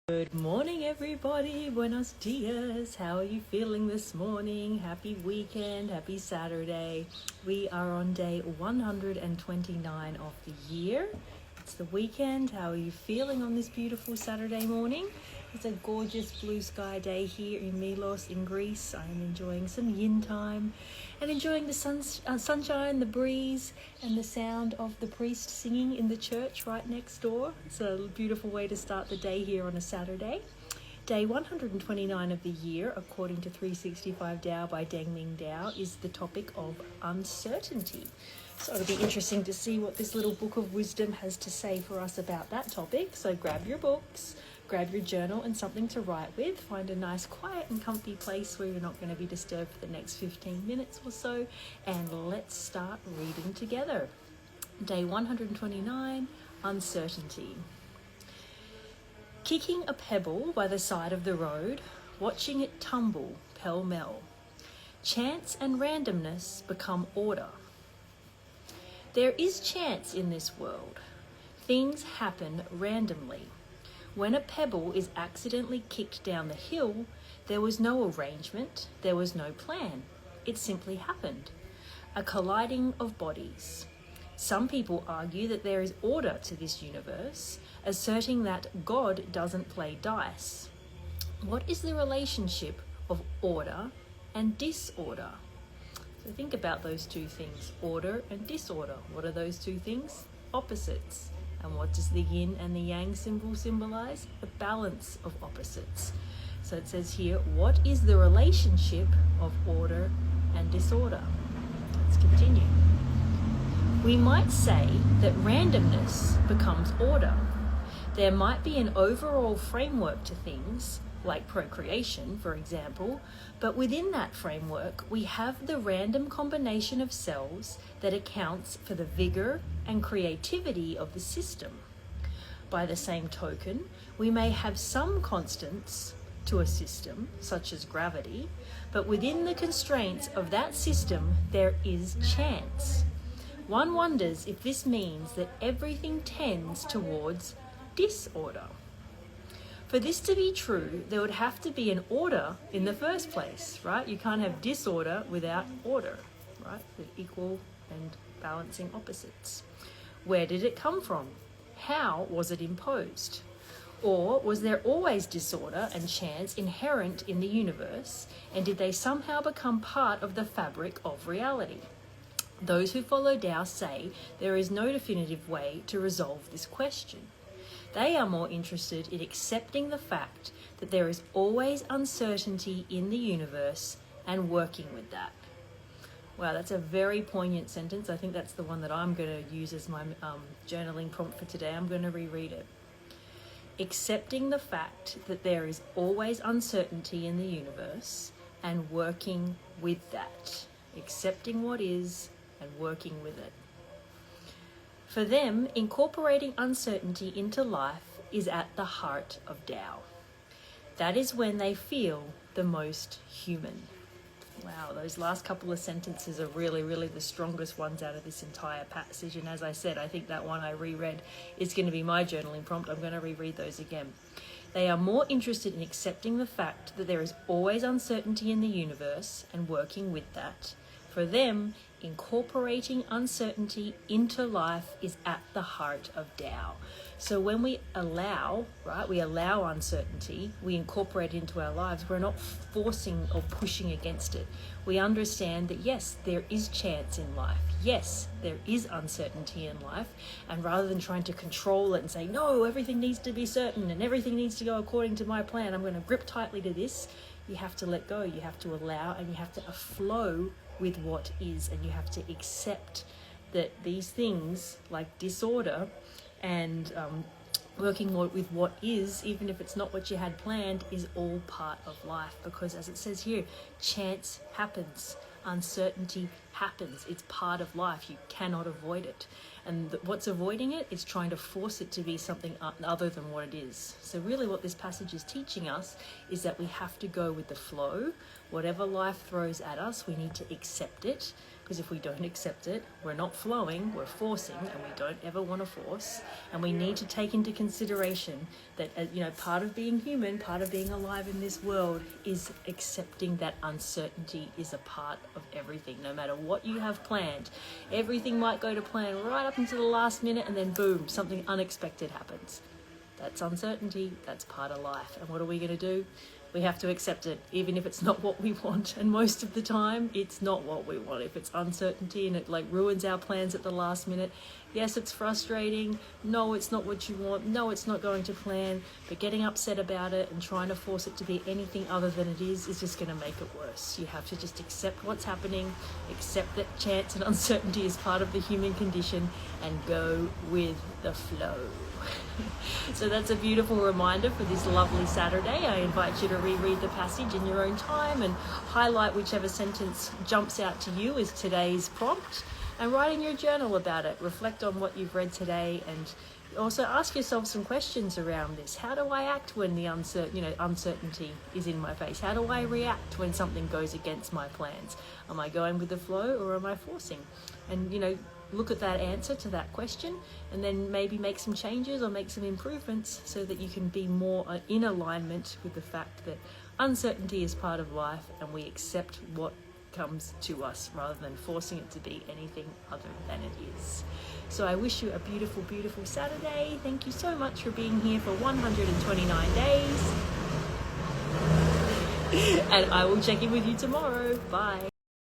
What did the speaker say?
Good morning, everybody. Buenos dias. How are you feeling this morning? Happy weekend. Happy Saturday. We are on day 129 of the year. It's the weekend. How are you feeling on this beautiful Saturday morning? It's a gorgeous blue sky day here in Milos in Greece. I am enjoying some yin time and enjoying the sunshine, the breeze, and the sound of the priest singing in the church right next door. It's a beautiful way to start the day here on a Saturday. Day 129 of the year, according to 365 Tao by Deng Ming Tao, is the topic of uncertainty. So it'll be interesting to see what this little book of wisdom has to say for us about that topic. So grab your books, grab your journal and something to write with. Find a nice, quiet and comfy place where you're not going to be disturbed for the next 15 minutes or so. And let's start reading together. Day 129, Uncertainty. Kicking a pebble by the side of the road, watching it tumble pell-mell. Chance and randomness become order. There is chance in this world. Things happen randomly. When a pebble is accidentally kicked down the hill, there was no arrangement, there was no plan. It simply happened. A colliding of bodies. Some people argue that there is order to this universe, asserting that God doesn't play dice. What is the relationship of order and disorder? So think about those two things, order and disorder. What are those two things? Opposites. And what does the yin and the yang symbol symbolize? The balance of opposites. So it says here, what is the relationship of order and disorder? Let's continue. We might say that randomness becomes order. There might be an overall framework to things, like procreation, for example, but within that framework, we have the random combination of cells that accounts for the vigor and creativity of the system. By the same token, we may have some constants to a system, such as gravity, but within the constraints of that system, there is chance. One wonders if this means that everything tends towards disorder. For this to be true, there would have to be an order in the first place, right? You can't have disorder without order, right? With equal and balancing opposites. Where did it come from? How was it imposed? Or was there always disorder and chance inherent in the universe, and did they somehow become part of the fabric of reality? Those who follow Tao say there is no definitive way to resolve this question. They are more interested in accepting the fact that there is always uncertainty in the universe and working with that. Wow, that's a very poignant sentence. I think that's the one that I'm going to use as my journaling prompt for today. I'm going to reread it. Accepting the fact that there is always uncertainty in the universe and working with that. Accepting what is and working with it. For them, incorporating uncertainty into life is at the heart of Tao. That is when they feel the most human. Wow, those last couple of sentences are really, really the strongest ones out of this entire passage. And as I said, I think that one I reread is going to be my journaling prompt. I'm going to reread those again. They are more interested in accepting the fact that there is always uncertainty in the universe and working with that. For them, incorporating uncertainty into life is at the heart of Tao. So when we allow, right, we allow uncertainty, we incorporate it into our lives, we're not forcing or pushing against it. We understand that yes, there is chance in life. Yes, there is uncertainty in life. And rather than trying to control it and say, no, everything needs to be certain and everything needs to go according to my plan, I'm going to grip tightly to this, you have to let go, you have to allow, and you have to flow with what is, and you have to accept that these things like disorder and working with what is, even if it's not what you had planned, is all part of life. Because as it says here, chance happens, uncertainty happens. It's part of life. You cannot avoid it. And what's avoiding it is trying to force it to be something other than what it is. So really what this passage is teaching us is that we have to go with the flow. Whatever life throws at us, we need to accept it, because if we don't accept it, we're not flowing, we're forcing, and we don't ever want to force. And we need to take into consideration that, part of being human, part of being alive in this world is accepting that uncertainty is a part of everything. No matter what you have planned, everything might go to plan right up until the last minute, and then boom, something unexpected happens. That's uncertainty, that's part of life. And what are we going to do? We have to accept it, even if it's not what we want. And most of the time, it's not what we want. If it's uncertainty and it ruins our plans at the last minute, yes, it's frustrating. No, it's not what you want. No, it's not going to plan. But getting upset about it and trying to force it to be anything other than it is just going to make it worse. You have to just accept what's happening, accept that chance and uncertainty is part of the human condition, and go with the flow. So that's a beautiful reminder for this lovely Saturday. I invite you to reread the passage in your own time and highlight whichever sentence jumps out to you as today's prompt, and write in your journal about it. Reflect on what you've read today, and also ask yourself some questions around this. How do I act when the uncertainty is in my face? How do I react when something goes against my plans? Am I going with the flow, or am I forcing? And look at that answer to that question, and then maybe make some changes or make some improvements so that you can be more in alignment with the fact that uncertainty is part of life, and we accept what comes to us rather than forcing it to be anything other than it is. So I wish you a beautiful, beautiful Saturday. Thank you so much for being here for 129 days. And I will check in with you tomorrow. Bye.